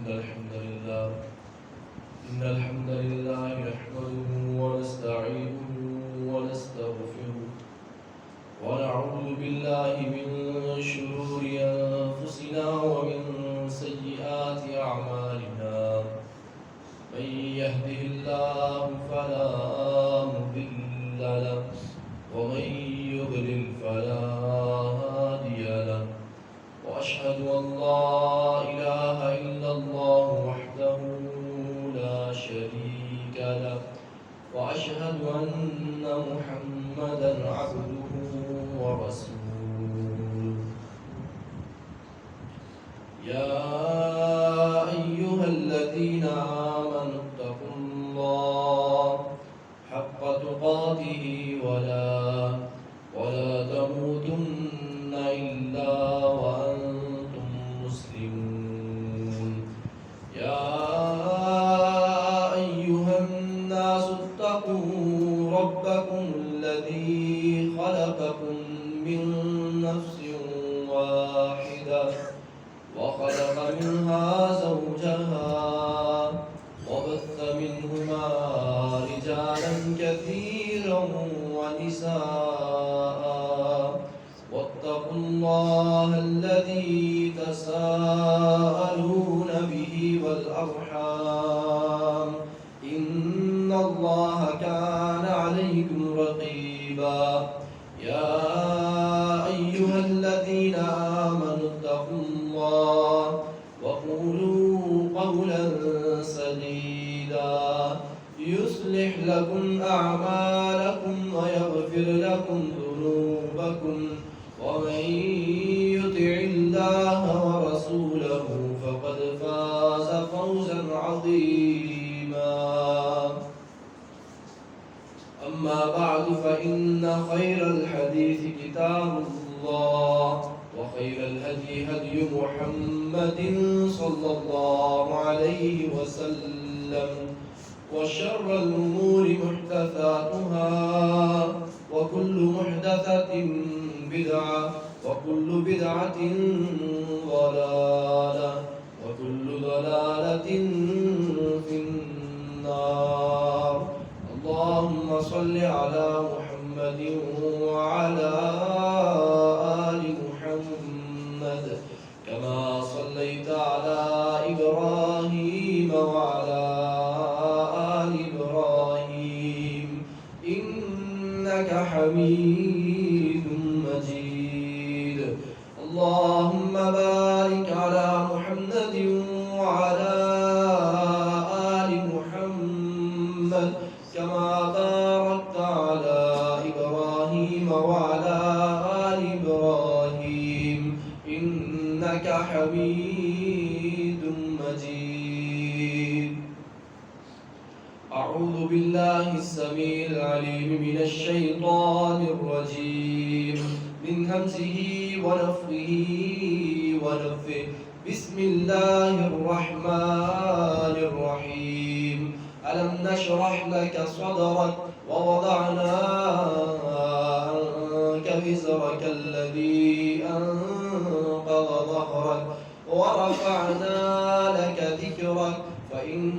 إن الحمد لله نحمده ونستعينه ونستغفره ونعوذ بالله من شرور أنفسنا ومن سيئات أعمالنا من يهده الله فلا مضل له ومن يضلل فلا هادي له وأشهد أن لا إله إلا الله وحده لا شريك له وأشهد أن محمدا عبده ورسوله يا أيها الذين آمنوا اتقوا الله حق تقاته ولا تموتن إلا وأنتم مسلمون يا أيها الناس اتقوا ربكم الذي خلقكم من نفس واحدة وخلق منها زوجها وبث منهما رجالا كثيرا ونساء واتقوا الله الذي تساءلون به والأرحام إن الله كان عليكم رقيبا يا أيها الذين آمنوا اتقوا الله وقولوا قولا سديدا يصلح لكم أعمالكم ويغفر لكم ذنوبكم ومن يطع الله ورسوله فقد فاز فوزا عظيما أما بعد فإن خير الحديث كتاب الله وخير الهدي هدي محمد صلى الله عليه وسلم وشر الأمور محدثاتها وكل محدثة بدعة وكل بدعة ضلالة وكل ضلالة في النار اللهم صل على محمد وعلى آل محمد كما صليت على إبراهيم وعلى آل إبراهيم إنك حميد مجيد اللهم بارك على محمد وعلى آل محمد كما باركت على إبراهيم وعلى آل إبراهيم إنك حميد مجيد أعوذ بالله السميع العليم من الشيطان الرجيم من همزه ونفخه ونفثه بسم الله الرحمن الرحيم ألم نشرح لك صدرك ووضعنا عنك وزرك الذي أنقض ظهرك ورفعنا لك ذكرك فإن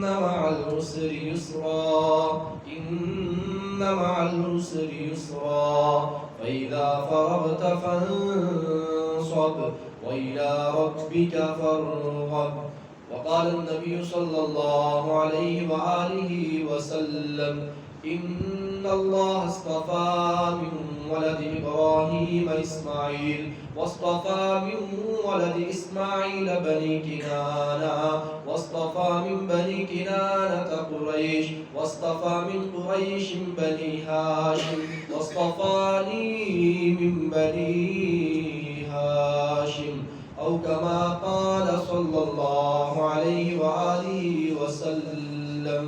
مع العسر يسرا إن مع العسر يسرا فإذا فرغت فانصب وإلى ربك فارغب وقال النبي صلى الله عليه وآله وسلم إن الله اصطفى من ولد إبراهيم إسماعيل واصطفى من ولد إسماعيل بني كنانة واصطفى من بني كنانة قريش واصطفى من قريش بني هاشم واصطفاني من بني هاشم أو كما قال صلى الله عليه وآله وسلم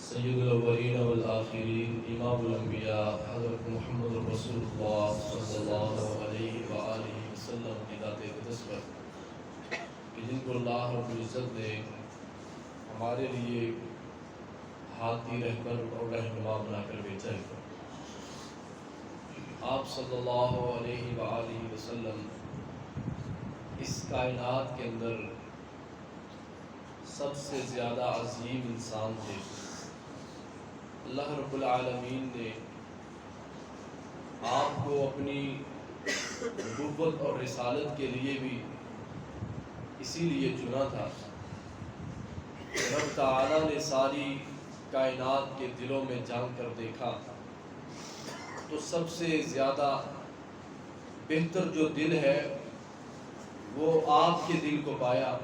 سید الاولین والآخرین امام الانبیاء حضرت محمد رسول اللہ صلی اللہ علیہ وآلہ وسلم کی ذات اقدس پر کہ جن کو اللہ رب العزت نے ہمارے لیے ہادی رہبر اور رہنما بنا کر بھیجا ہے۔ آپ صلی اللہ علیہ وآلہ وسلم اس کائنات کے اندر سب سے زیادہ عظیم انسان تھے۔ اللہ رب العالمین نے آپ کو اپنی نبوت اور رسالت کے لیے بھی اسی لیے چنا تھا۔ رب تعالیٰ نے ساری کائنات کے دلوں میں جان کر دیکھا تو سب سے زیادہ بہتر جو دل ہے وہ آپ کے دل کو پایا،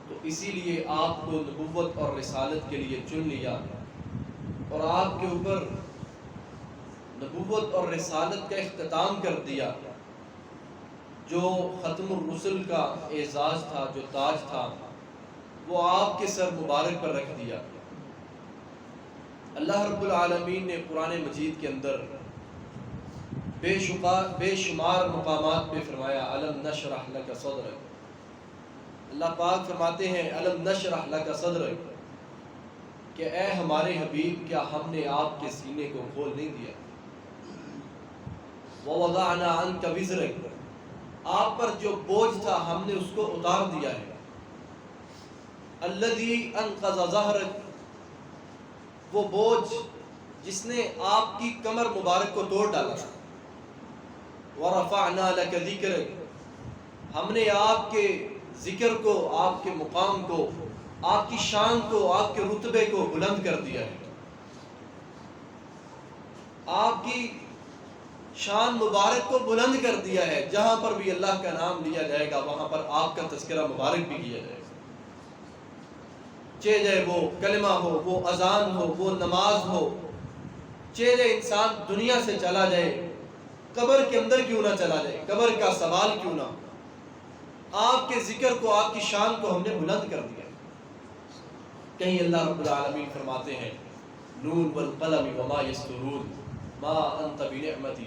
تو اسی لیے آپ کو نبوت اور رسالت کے لیے چن لیا اور آپ کے اوپر نبوت اور رسالت کا اختتام کر دیا۔ جو ختم الرسل کا اعزاز تھا، جو تاج تھا، وہ آپ کے سر مبارک پر رکھ دیا۔ اللہ رب العالمین نے قرآن مجید کے اندر بے شمار مقامات پہ فرمایا الم نشرح لک صدرک۔ اللہ پاک فرماتے ہیں الم نشرح لک صدرک، کہ اے ہمارے حبیب کیا ہم نے آپ کے سینے کو کھول نہیں دیا؟ ووضعنا عنک وزرک، آپ پر جو بوجھ تھا ہم نے اس کو اتار دیا ہے۔ الذی انقض ظہرک، وہ بوجھ جس نے آپ کی کمر مبارک کو توڑ ڈالا۔ ورفعنا لک ذکرک، ہم نے آپ کے ذکر کو، آپ کے مقام کو، آپ کی شان کو، آپ کے رتبے کو بلند کر دیا ہے۔ آپ کی شان مبارک کو بلند کر دیا ہے، جہاں پر بھی اللہ کا نام لیا جائے گا وہاں پر آپ کا تذکرہ مبارک بھی کیا جائے گا، چاہے وہ کلمہ ہو، وہ اذان ہو، وہ نماز ہو، چاہے انسان دنیا سے چلا جائے، قبر کے اندر کیوں نہ چلا جائے، قبر کا سوال کیوں نہ، آپ کے ذکر کو، آپ کی شان کو ہم نے بلند کر دیا۔ کہیں اللہ رب العالمین فرماتے ہیں نون والقلم وما یسطرون ما انت بنعمت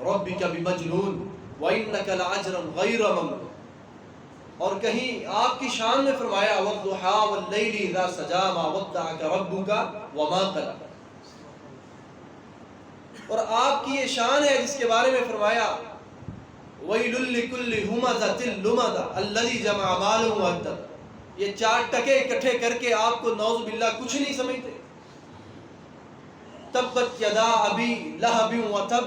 ربک بمجنون وانک لعجرا غیر ممنون، اور کہیں آپ کی شان میں فرمایا والضحی واللیل اذا سجا ما ودعک ربک وما قلى، اور آپ کی یہ شان ہے جس کے بارے میں فرمایا ویل لکل ہمزۃ لمزہ الذی جمع مالا وعددہ، یہ 4 ٹکے اکٹھے کر کے آپ کو نعوذ باللہ کچھ نہیں سمجھتے۔ تبت یدا ابی لہب وتب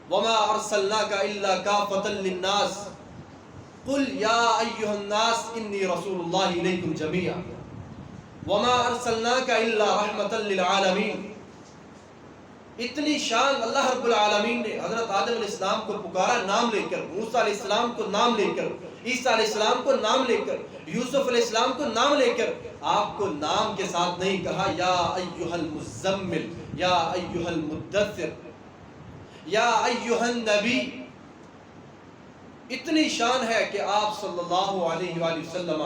وما ارسلناک الا کافۃ للناس قل یا ایھا الناس انی رسول اللہ الیکم جمیعا وما ارسلناک الا رحمۃ للعالمین۔ اتنی شان اللہ رب العالمین نے حضرت آدم علیہ السلام کو پکارا نام لے کر، موسیٰ علیہ السلام کو نام لے کر، عیسیٰ علیہ السلام کو نام لے کر، یوسف علیہ السلام کو نام لے کر، آپ کو نام کے ساتھ نہیں کہا یا ایھا المزمل، یا ایھا المدثر، یا ایھا النبی۔ اتنی شان ہے کہ آپ صلی اللہ علیہ وآلہ وسلم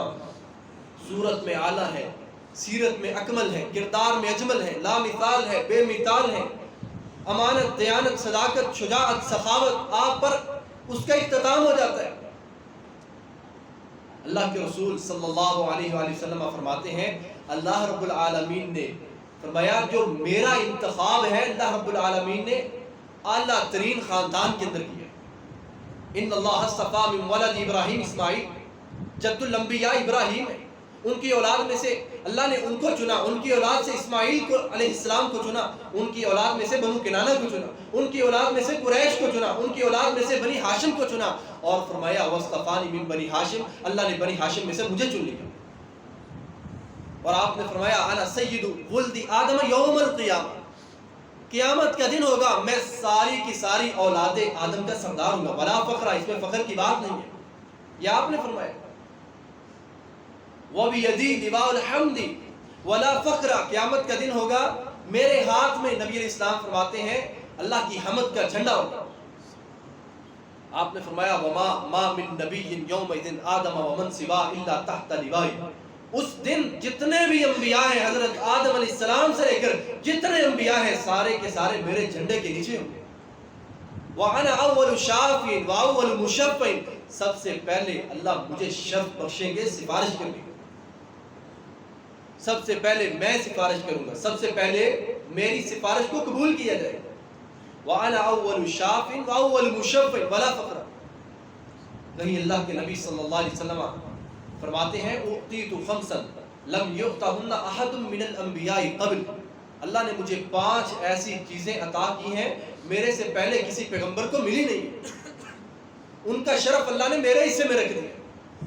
صورت میں اعلیٰ ہے، سیرت میں اکمل ہے، کردار میں اجمل ہے، لامثال ہے، بے مثال ہے، امانت، دیانت، صداقت، شجاعت، سخاوت، آپ پر اس کا اختتام ہو جاتا ہے۔ اللہ کے رسول صلی اللہ علیہ وآلہ وسلم فرماتے ہیں اللہ رب العالمین نے فرمایا جو میرا انتخاب ہے اللہ رب العالمین نے اعلیٰ ترین خاندان کے اندر کیا۔ ان اللہ اصطفیٰ من ولد ابراہیم اسماعیل، جد الانبیاء ابراہیم ہے، ان کی اولاد میں سے اللہ نے ان کو چنا، ان کی اولاد سے اسماعیل کو علیہ السلام کو چنا، ان کی اولاد میں سے بنو کنانہ کو چنا، ان کی اولاد میں سے قریش کو چنا، ان کی اولاد میں سے بنی ہاشم کو چنا، اور فرمایا واصطفانی من بنی ہاشم، اللہ نے بنی ہاشم میں سے مجھے چن لیا، اور آپ نے فرمایا انا سید ولد آدم یوم القیامہ، قیامت کا دن ہوگا میں ساری کی ساری اولاد آدم کا سردار ہوں گا، ولا فخر، اس میں فخر کی بات نہیں ہے، یہ آپ نے فرمایا۔ وَبِيَدِي لِوَاءُ الْحَمْدِ وَلَا فَخْرَ، قیامت کا دن ہوگا میرے ہاتھ میں، نبی علیہ السلام فرماتے ہیں اللہ کی حمد کا جھنڈا ہوگا۔ آپ نے فرمایا وَمَا مَا مِن نَبِيٍّ يَوْمَئِذٍ آدَمَ وَمَنْ سِوَا إِلَّا تَحْتَ لِوَائِهِ، اس دن جتنے بھی انبیاء ہیں حضرت آدم علیہ السلام سے لے کر جتنے انبیاء ہیں سارے کے سارے میرے جھنڈے کے نیچے ہوں گے. وَأَنَا أَوَّلُ شَافِعٍ وَأَوَّلُ مُشَفَّعٍ، سب سے پہلے اللہ مجھے شفاعت بخشیں گے، سفارش کریں گے. سب سے پہلے میں سفارش کروں گا، سب سے پہلے میری سفارش کو قبول کیا جائے گا. وَأَنَا أَوَّلُ شَافِعٍ وَأَوَّلُ مُشَفَّعٍ وَلَا فَقْرَ. کہیں اللہ کے نبی صلی اللہ علیہ وسلم فرماتے ہیں اُعْطِیتُ خَمْسًا لَمْ يُعْطَهُنَّ أَحَدٌ مِّنَ الْأَنْبِيَاءِ قَبْلِ. اللہ نے مجھے 5 ایسی چیزیں عطا کی ہیں میرے سے پہلے کسی پیغمبر کو ملی نہیں. ان کا شرف اللہ نے میرے حصے میں رکھ دیا.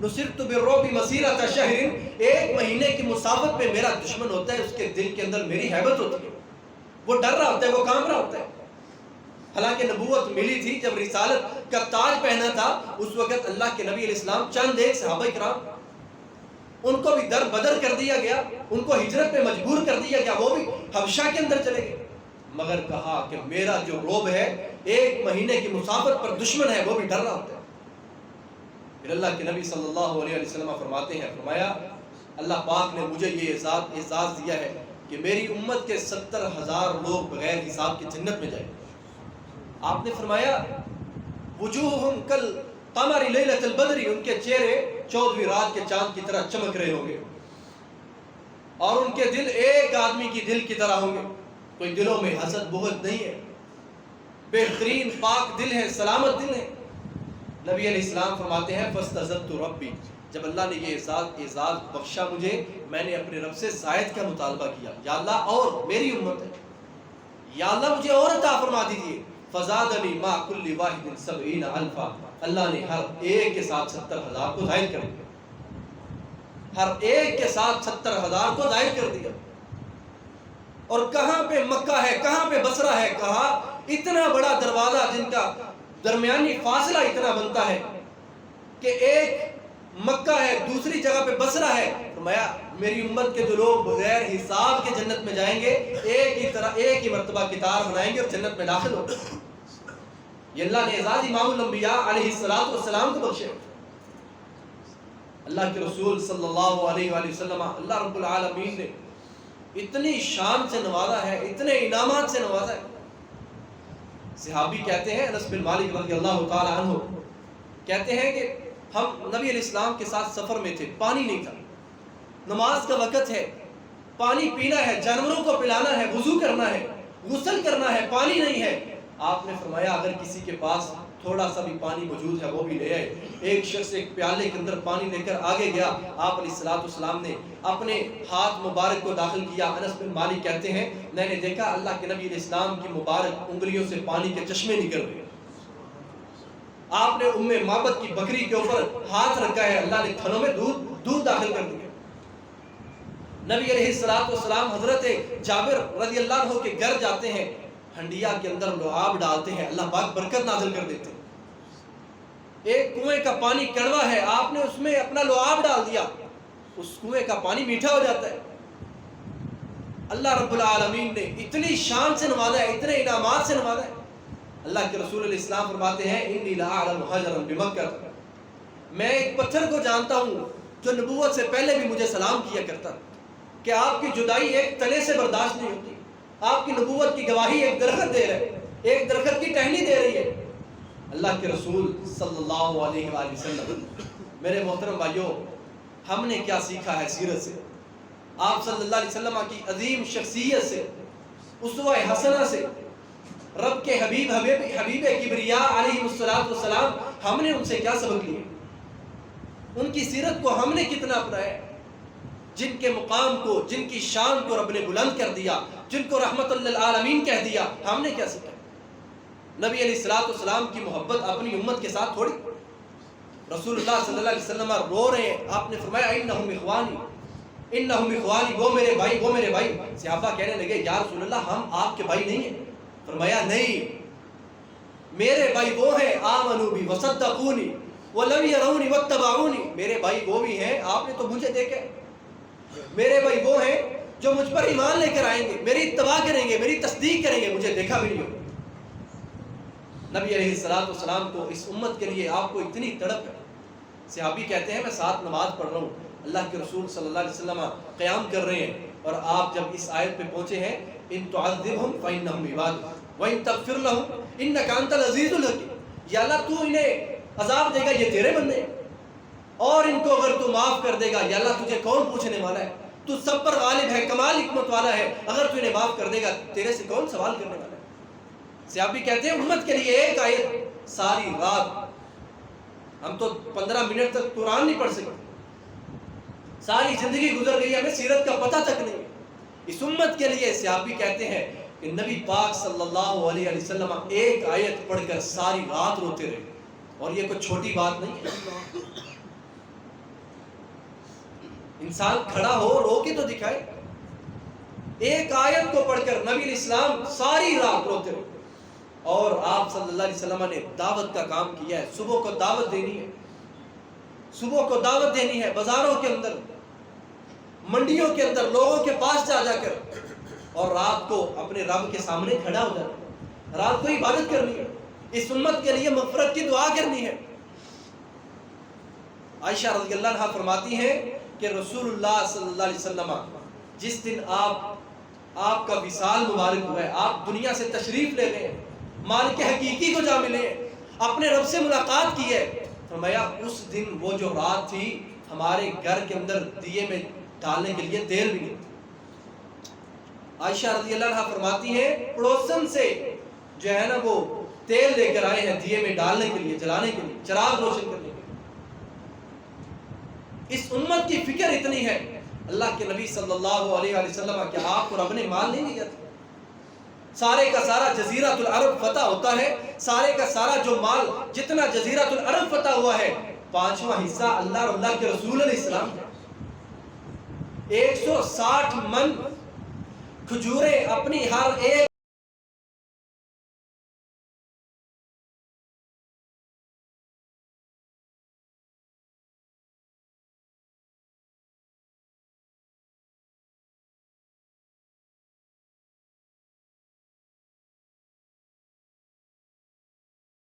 نصرت بالرعب مسیرۃ شہر، 1 مہینے کی مسافت پہ میرا دشمن ہوتا ہے، اس کے دل کے اندر میری ہیبت ہوتی ہے، وہ ڈر رہا ہوتا ہے، وہ کانپ رہا ہوتا ہے. حالانکہ نبوت ملی تھی، جب رسالت کا تاج پہنا تھا اس وقت اللہ کے نبی علیہ السلام چند ایک صحابہ کرام ان کو بھی در بدر کر دیا گیا، ان کو ہجرت پہ مجبور کر دیا گیا، وہ بھی حبشہ کے اندر چلے گئے. مگر کہا کہ میرا جو روب ہے 1 مہینے کی مسافت پر دشمن ہے، وہ بھی ڈر رہا ہوتا ہے. پھر اللہ کے نبی صلی اللہ علیہ وسلم فرماتے ہیں، فرمایا اللہ پاک نے مجھے یہ اعزاز دیا ہے کہ میری امت کے 70,000 لوگ بغیر حساب کے جنت میں جائیں. آپ نے فرمایا وجوہہم کل قمر لیلۃ البدر، ان کے چہرے 14ویں رات کے چاند کی طرح چمک رہے ہوں گے، اور ان کے دل ایک آدمی کی دل کی طرح ہوں گے. کوئی دلوں میں حسد بغض نہیں ہے، بہترین پاک دل ہے، سلامت دل ہے. نبی علیہ السلام فرماتے ہیں فاستزدت ربی، جب اللہ نے یہ اعزاز بخشا مجھے، میں نے اپنے رب سے زائد کا مطالبہ کیا، یا اللہ اور میری امت ہے، یا اللہ مجھے اور عطا فرما دیجیے. فزادنی ما کل واحد 70 الفا، اللہ نے ہر ایک کے ساتھ 70,000 کو زائد کر دیا، ہر ایک کے ساتھ 70,000 کو زائد کر دیا. اور کہاں پہ مکہ ہے، کہاں پہ بصرہ ہے، کہا اتنا بڑا دروازہ جن کا درمیانی فاصلہ اتنا بنتا ہے کہ ایک مکہ ہے دوسری جگہ پہ بصرہ ہے. فرمایا میری امت کے جو لوگ بغیر حساب کے جنت میں جائیں گے، ایک ہی مرتبہ قطار بنائیں گے اور جنت میں داخل ہوں گے. یہ اللہ نے اعزاز امام الانبیاء علیہ السلام کو بخشے. اللہ کے رسول صلی اللہ علیہ وآلہ وسلم اللہ رب العالمین نے اتنی شان سے نوازا ہے، اتنے انعامات سے نوازا ہے. صحابی کہتے ہیں، انس بن مالک رضی اللہ تعالی عنہ کہتے ہیں کہ ہم نبی علیہ السلام کے ساتھ سفر میں تھے، پانی نہیں تھا، نماز کا وقت ہے، پانی پینا ہے، جانوروں کو پلانا ہے، وضو کرنا ہے، غسل کرنا ہے، پانی نہیں ہے. آپ نے فرمایا اگر کسی کے پاس تھوڑا سا بھی پانی موجود ہے وہ بھی لے آئے. ایک شخص ایک پیالے کے اندر پانی لے کر آگے گیا، آپ علیہ السلام نے اپنے ہاتھ مبارک کو داخل کیا. انس بن مالک کہتے ہیں میں نے دیکھا اللہ کے نبی علیہ السلام کی مبارک انگلیوں سے پانی کے چشمے نکل رہے. آپ نے ام معبد کی بکری کے اوپر ہاتھ رکھا ہے، اللہ نے تھنوں میں دودھ داخل کر دیا. نبی علیہ السلام حضرت جابر رضی اللہ عنہ کے گھر جاتے ہیں، ہنڈیا کے اندر لعاب ڈالتے ہیں، اللہ پاک برکت نازل کر دیتے ہیں. ایک کنویں کا پانی کڑوا ہے، آپ نے اس میں اپنا لعاب ڈال دیا، اس کنویں کا پانی میٹھا ہو جاتا ہے. اللہ رب العالمین نے اتنی شان سے نوازا ہے، اتنے انعامات سے نوازا ہے. اللہ کے رسول علیہ السلام فرماتے ہیں انی لاعلم حجرا بمکہ، میں ایک پتھر کو جانتا ہوں جو نبوت سے پہلے بھی مجھے سلام کیا کرتا کہ آپ کی جدائی ایک تنے سے برداشت نہیں ہوتی. آپ کی نبوت کی گواہی ایک درخت دے رہا ہے، ایک درخت کی ٹہنی دے رہی ہے. اللہ کے رسول صلی اللہ علیہ وآلہ وسلم، میرے محترم بھائیوں، ہم نے کیا سیکھا ہے سیرت سے؟ آپ صلی اللہ علیہ وسلم کی عظیم شخصیت سے، اسوہ حسنہ سے، رب کے حبیب کبریا علیہ السلام، ہم نے ان سے کیا سبق لیے؟ ان کی سیرت کو ہم نے کتنا اپنایا؟ جن کے مقام کو، جن کی شان کو رب نے بلند کر دیا، جن کو رحمت للعالمین کہہ دیا، ہم نے کیا سیکھا؟ نبی علیہ السلام کی محبت اپنی امت کے ساتھ تھوڑی. رسول اللہ صلی اللہ علیہ وسلم رو رہے ہیں، آپ نے فرمایا انہم اخوانی، وہ میرے بھائی، وہ میرے بھائی. صحابہ کہنے لگے یا رسول اللہ ہم آپ کے بھائی نہیں ہیں. فرمایا نہیں، میرے بھائی وہ ہیں آمنوا بی وصدقونی ولم یرونی واتبعونی، میرے بھائی وہ بھی ہیں، آپ نے تو مجھے دیکھا. میرے بھائی وہ ہیں جو مجھ پر ایمان لے کر آئیں گے، میری اتباع کریں گے، میری تصدیق کریں گے، مجھے دیکھا بھی نہیں ہوگا. نبی علیہ السلام کو، اس امت کے لیے آپ کو اتنی تڑپ ہے. صحابی کہتے ہیں میں ساتھ نماز پڑھ رہا ہوں، اللہ کے رسول صلی اللہ علیہ وسلم قیام کر رہے ہیں اور آپ جب اس آیت پہ پہنچے ہیں ان تعذبہم فإنہم عبادک وإن تغفر لہم انک انت العزیز الحکیم، یا اللہ تو انہیں عذاب دے گا یہ تیرے بندے ہیں، اور ان کو اگر تو معاف کر دے گا یا اللہ تجھے کون پوچھنے والا ہے، تو سب پر غالب ہے، کمال حکمت والا ہے، اگر تو انہیں معاف کر دے گا تیرے سے کون سوال کرنے والا ہے۔ صحابی کہتے ہیں امت کے لیے ایک آیت ساری رات، ہم تو 15 منٹ تک قرآن نہیں پڑھ سکتے، ساری زندگی گزر گئی ہمیں سیرت کا پتہ تک نہیں۔ اس امت کے لیے صحابی کہتے ہیں کہ نبی پاک صلی اللہ علیہ وسلم ایک آیت پڑھ کر ساری رات روتے رہے، اور یہ کوئی چھوٹی بات نہیں ہے۔ انسان کھڑا ہو رو کے تو دکھائے، ایک آیت کو پڑھ کر نبی الاسلام ساری رات روتے رہے، اور آپ صلی اللہ علیہ وسلم نے دعوت کا کام کیا ہے۔ صبح کو دعوت دینی ہے، صبح کو دعوت دینی ہے، بازاروں کے اندر، منڈیوں کے اندر، لوگوں کے پاس جا جا کر، اور رات کو اپنے رب کے سامنے کھڑا ہو جانا، رات کو عبادت کرنی ہے، اس امت کے لیے مغفرت کی دعا کرنی ہے۔ عائشہ رضی اللہ عنہا فرماتی ہیں کہ رسول اللہ صلی اللہ علیہ وسلم جس دن آپ کا وصال مبارک ہوا ہے، آپ دنیا سے تشریف لے گئے، مالک حقیقی کو جا ملے، اپنے رب سے ملاقات کی ہے، فرمایا اس دن وہ جو رات تھی ہمارے گھر کے اندر دیے میں ڈالنے کے لیے تیل بھی نہیں تھا۔ عائشہ رضی اللہ عنہا فرماتی ہیں پڑوسن سے جو ہے نا وہ تیل لے کر آئے ہیں دیے میں ڈالنے کے لیے، جلانے کے لیے، چراغ روشن کرنے کے لیے۔ اس امت کی فکر اتنی ہے، اللہ کے نبی صلی اللہ علیہ وسلم کہ آپ کو رب نے مال نہیں دیا تھا، سارے کا سارا جزیرۃ العرب فتح ہوتا ہے، سارے کا سارا جو مال جتنا جزیرۃ العرب فتح ہوا ہے 5واں حصہ اللہ اور اللہ کے رسول علیہ السلام ہے۔ 160 من کھجوریں اپنی ہر ایک